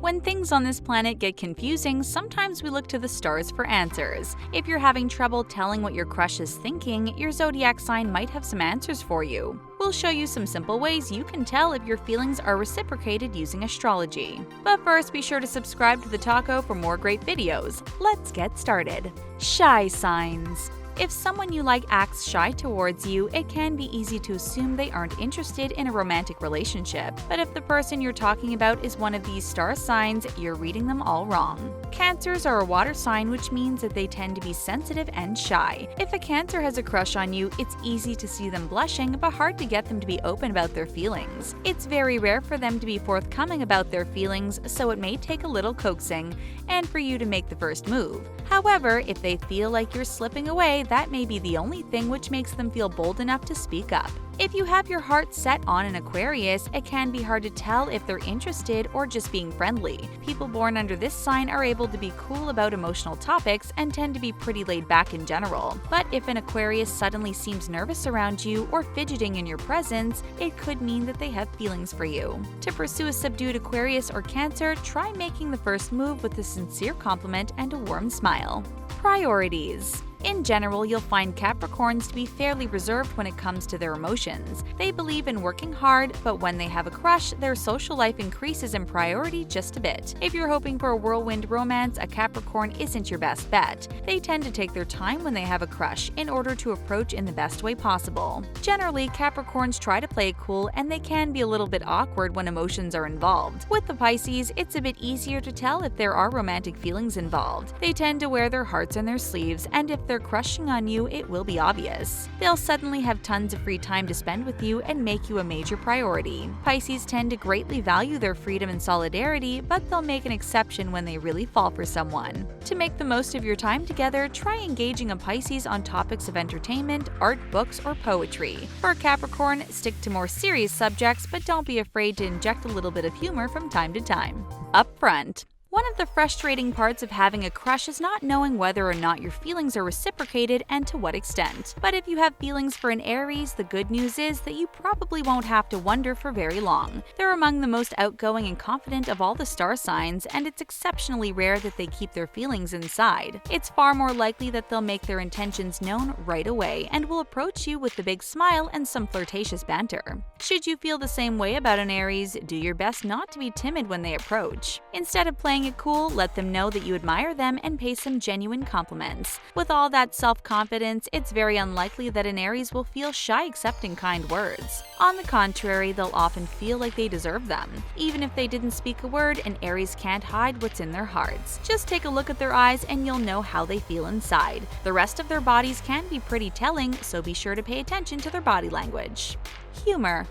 When things on this planet get confusing, sometimes we look to the stars for answers. If you're having trouble telling what your crush is thinking, your zodiac sign might have some answers for you. We'll show you some simple ways you can tell if your feelings are reciprocated using astrology. But first, be sure to subscribe to the Taco for more great videos. Let's get started. Shy signs. If someone you like acts shy towards you, it can be easy to assume they aren't interested in a romantic relationship. But if the person you're talking about is one of these star signs, you're reading them all wrong. Cancers are a water sign, which means that they tend to be sensitive and shy. If a Cancer has a crush on you, it's easy to see them blushing, but hard to get them to be open about their feelings. It's very rare for them to be forthcoming about their feelings, so it may take a little coaxing and for you to make the first move. However, if they feel like you're slipping away, that may be the only thing which makes them feel bold enough to speak up. If you have your heart set on an Aquarius, it can be hard to tell if they're interested or just being friendly. People born under this sign are able to be cool about emotional topics and tend to be pretty laid back in general. But if an Aquarius suddenly seems nervous around you or fidgeting in your presence, it could mean that they have feelings for you. To pursue a subdued Aquarius or Cancer, try making the first move with a sincere compliment and a warm smile. Priorities. In general, you'll find Capricorns to be fairly reserved when it comes to their emotions. They believe in working hard, but when they have a crush, their social life increases in priority just a bit. If you're hoping for a whirlwind romance, a Capricorn isn't your best bet. They tend to take their time when they have a crush in order to approach in the best way possible. Generally, Capricorns try to play it cool, and they can be a little bit awkward when emotions are involved. With the Pisces, it's a bit easier to tell if there are romantic feelings involved. They tend to wear their hearts on their sleeves, and if they're crushing on you, it will be obvious. They'll suddenly have tons of free time to spend with you and make you a major priority. Pisces tend to greatly value their freedom and solidarity, but they'll make an exception when they really fall for someone. To make the most of your time together, try engaging a Pisces on topics of entertainment, art, books, or poetry. For a Capricorn, stick to more serious subjects, but don't be afraid to inject a little bit of humor from time to time. Upfront. One of the frustrating parts of having a crush is not knowing whether or not your feelings are reciprocated and to what extent. But if you have feelings for an Aries, the good news is that you probably won't have to wonder for very long. They're among the most outgoing and confident of all the star signs, and it's exceptionally rare that they keep their feelings inside. It's far more likely that they'll make their intentions known right away and will approach you with a big smile and some flirtatious banter. Should you feel the same way about an Aries, do your best not to be timid when they approach. Instead of playing it cool, let them know that you admire them and pay some genuine compliments. With all that self-confidence, it's very unlikely that an Aries will feel shy accepting kind words. On the contrary, they'll often feel like they deserve them. Even if they didn't speak a word, an Aries can't hide what's in their hearts. Just take a look at their eyes and you'll know how they feel inside. The rest of their bodies can be pretty telling, so be sure to pay attention to their body language. Humor.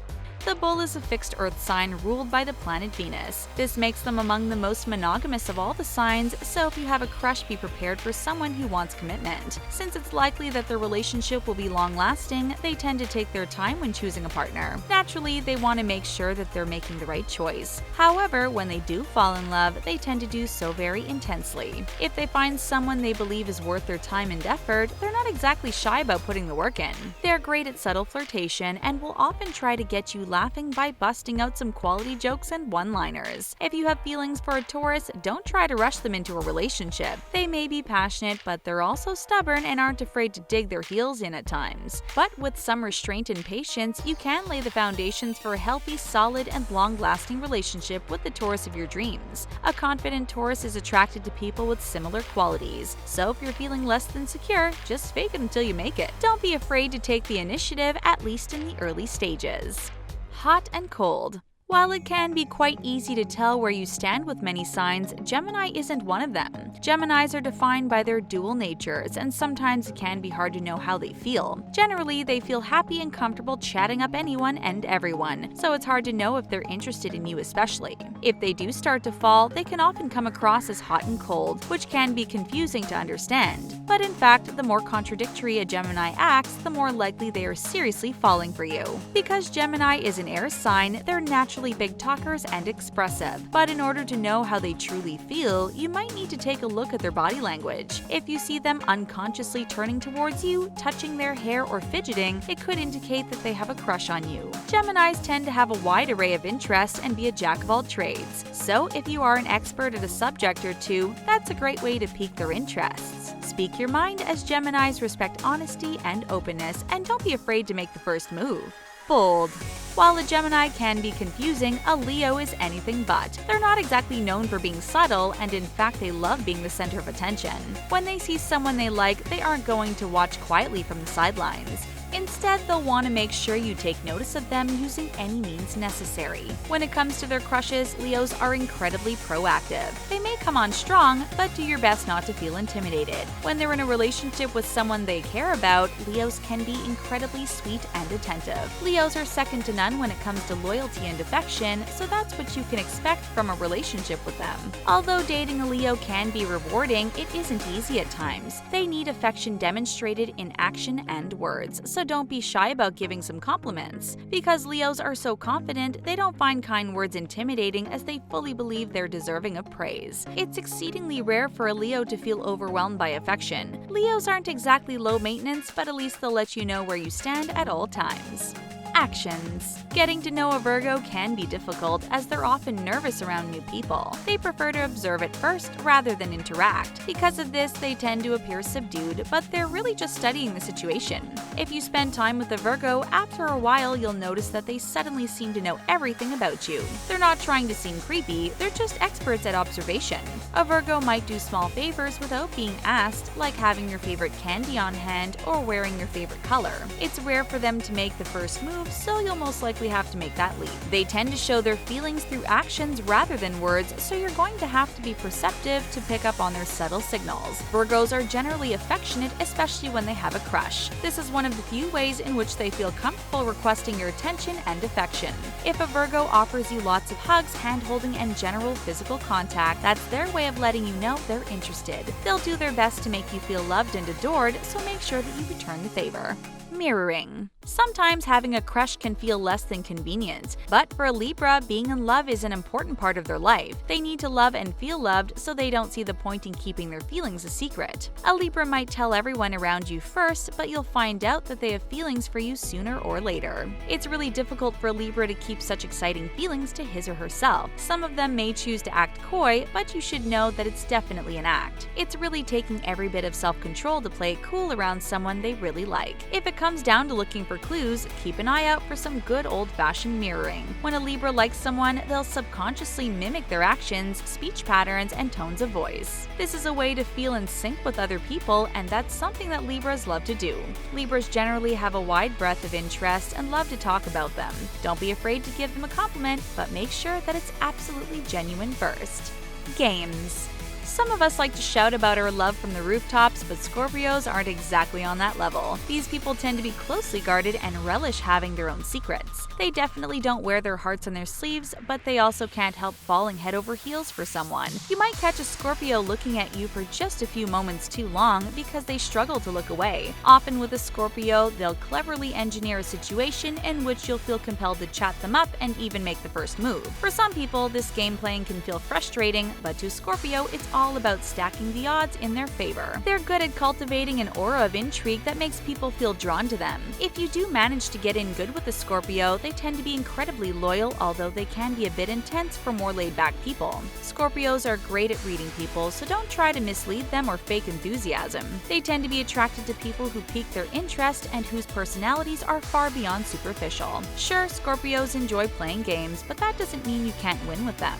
The bull is a fixed earth sign ruled by the planet Venus. This makes them among the most monogamous of all the signs, so if you have a crush, be prepared for someone who wants commitment. Since it's likely that their relationship will be long-lasting, they tend to take their time when choosing a partner. Naturally, they want to make sure that they're making the right choice. However, when they do fall in love, they tend to do so very intensely. If they find someone they believe is worth their time and effort, they're not exactly shy about putting the work in. They're great at subtle flirtation and will often try to get you laughing by busting out some quality jokes and one-liners. If you have feelings for a Taurus, don't try to rush them into a relationship. They may be passionate, but they're also stubborn and aren't afraid to dig their heels in at times. But with some restraint and patience, you can lay the foundations for a healthy, solid, and long-lasting relationship with the Taurus of your dreams. A confident Taurus is attracted to people with similar qualities, so if you're feeling less than secure, just fake it until you make it. Don't be afraid to take the initiative, at least in the early stages. Hot and cold. While it can be quite easy to tell where you stand with many signs, Gemini isn't one of them. Geminis are defined by their dual natures, and sometimes it can be hard to know how they feel. Generally, they feel happy and comfortable chatting up anyone and everyone, so it's hard to know if they're interested in you especially. If they do start to fall, they can often come across as hot and cold, which can be confusing to understand. But in fact, the more contradictory a Gemini acts, the more likely they are seriously falling for you. Because Gemini is an air sign, they're naturally naturally big talkers and expressive, but in order to know how they truly feel, you might need to take a look at their body language. If you see them unconsciously turning towards you, touching their hair, or fidgeting, it could indicate that they have a crush on you. Geminis tend to have a wide array of interests and be a jack of all trades, so if you are an expert at a subject or two, that's a great way to pique their interests. Speak your mind, as Geminis respect honesty and openness, and don't be afraid to make the first move. Bold. While a Gemini can be confusing, a Leo is anything but. They're not exactly known for being subtle, and in fact they love being the center of attention. When they see someone they like, they aren't going to watch quietly from the sidelines. Instead, they'll want to make sure you take notice of them using any means necessary. When it comes to their crushes, Leos are incredibly proactive. They may come on strong, but do your best not to feel intimidated. When they're in a relationship with someone they care about, Leos can be incredibly sweet and attentive. Leos are second to none when it comes to loyalty and affection, so that's what you can expect from a relationship with them. Although dating a Leo can be rewarding, it isn't easy at times. They need affection demonstrated in action and words, so don't be shy about giving some compliments. Because Leos are so confident, they don't find kind words intimidating, as they fully believe they're deserving of praise. It's exceedingly rare for a Leo to feel overwhelmed by affection. Leos aren't exactly low maintenance, but at least they'll let you know where you stand at all times. Actions. Getting to know a Virgo can be difficult, as they're often nervous around new people. They prefer to observe at first rather than interact. Because of this, they tend to appear subdued, but they're really just studying the situation. If you spend time with a Virgo, after a while you'll notice that they suddenly seem to know everything about you. They're not trying to seem creepy, they're just experts at observation. A Virgo might do small favors without being asked, like having your favorite candy on hand or wearing your favorite color. It's rare for them to make the first move, so you'll most likely have to make that leap. They tend to show their feelings through actions rather than words, so you're going to have to be perceptive to pick up on their subtle signals. Virgos are generally affectionate, especially when they have a crush. This is one of the few ways in which they feel comfortable requesting your attention and affection. If a Virgo offers you lots of hugs, hand-holding, and general physical contact, that's their way of letting you know they're interested. They'll do their best to make you feel loved and adored, so make sure that you return the favor. Mirroring. Sometimes having a crush can feel less than convenient, but for a Libra, being in love is an important part of their life. They need to love and feel loved, so they don't see the point in keeping their feelings a secret. A Libra might tell everyone around you first, but you'll find out that they have feelings for you sooner or later. It's really difficult for a Libra to keep such exciting feelings to his or herself. Some of them may choose to act coy, but you should know that it's definitely an act. It's really taking every bit of self-control to play it cool around someone they really like. If it comes down to looking for clues, keep an eye out for some good old-fashioned mirroring. When a Libra likes someone, they'll subconsciously mimic their actions, speech patterns, and tones of voice. This is a way to feel in sync with other people, and that's something that Libras love to do. Libras generally have a wide breadth of interests and love to talk about them. Don't be afraid to give them a compliment, but make sure that it's absolutely genuine first. Games. Some of us like to shout about our love from the rooftops, but Scorpios aren't exactly on that level. These people tend to be closely guarded and relish having their own secrets. They definitely don't wear their hearts on their sleeves, but they also can't help falling head over heels for someone. You might catch a Scorpio looking at you for just a few moments too long because they struggle to look away. Often with a Scorpio, they'll cleverly engineer a situation in which you'll feel compelled to chat them up and even make the first move. For some people, this game playing can feel frustrating, but to Scorpio, it's all about stacking the odds in their favor. They're good at cultivating an aura of intrigue that makes people feel drawn to them. If you do manage to get in good with a Scorpio, they tend to be incredibly loyal, although they can be a bit intense for more laid-back people. Scorpios are great at reading people, so don't try to mislead them or fake enthusiasm. They tend to be attracted to people who pique their interest and whose personalities are far beyond superficial. Sure, Scorpios enjoy playing games, but that doesn't mean you can't win with them.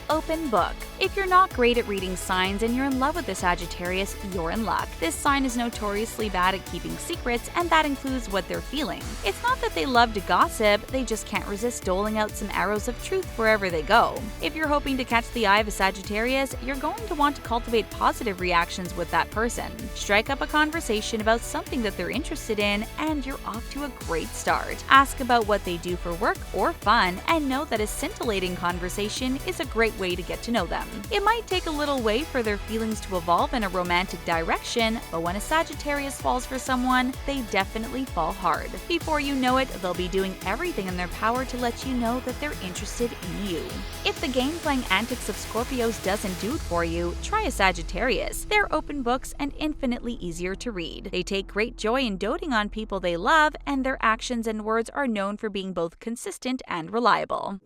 Open book. If you're not great at reading signs and you're in love with a Sagittarius, you're in luck. This sign is notoriously bad at keeping secrets, and that includes what they're feeling. It's not that they love to gossip, they just can't resist doling out some arrows of truth wherever they go. If you're hoping to catch the eye of a Sagittarius, you're going to want to cultivate positive reactions with that person. Strike up a conversation about something that they're interested in, and you're off to a great start. Ask about what they do for work or fun, and know that a scintillating conversation is a great way to get to know them. It might take a little way for their feelings to evolve in a romantic direction, but when a Sagittarius falls for someone, they definitely fall hard. Before you know it, they'll be doing everything in their power to let you know that they're interested in you. If the game-playing antics of Scorpios doesn't do it for you, try a Sagittarius. They're open books and infinitely easier to read. They take great joy in doting on people they love, and their actions and words are known for being both consistent and reliable.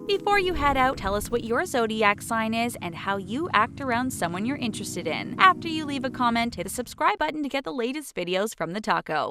Before you head out, tell us what your zodiac sign is and how you act around someone you're interested in. After you leave a comment, hit the subscribe button to get the latest videos from the taco.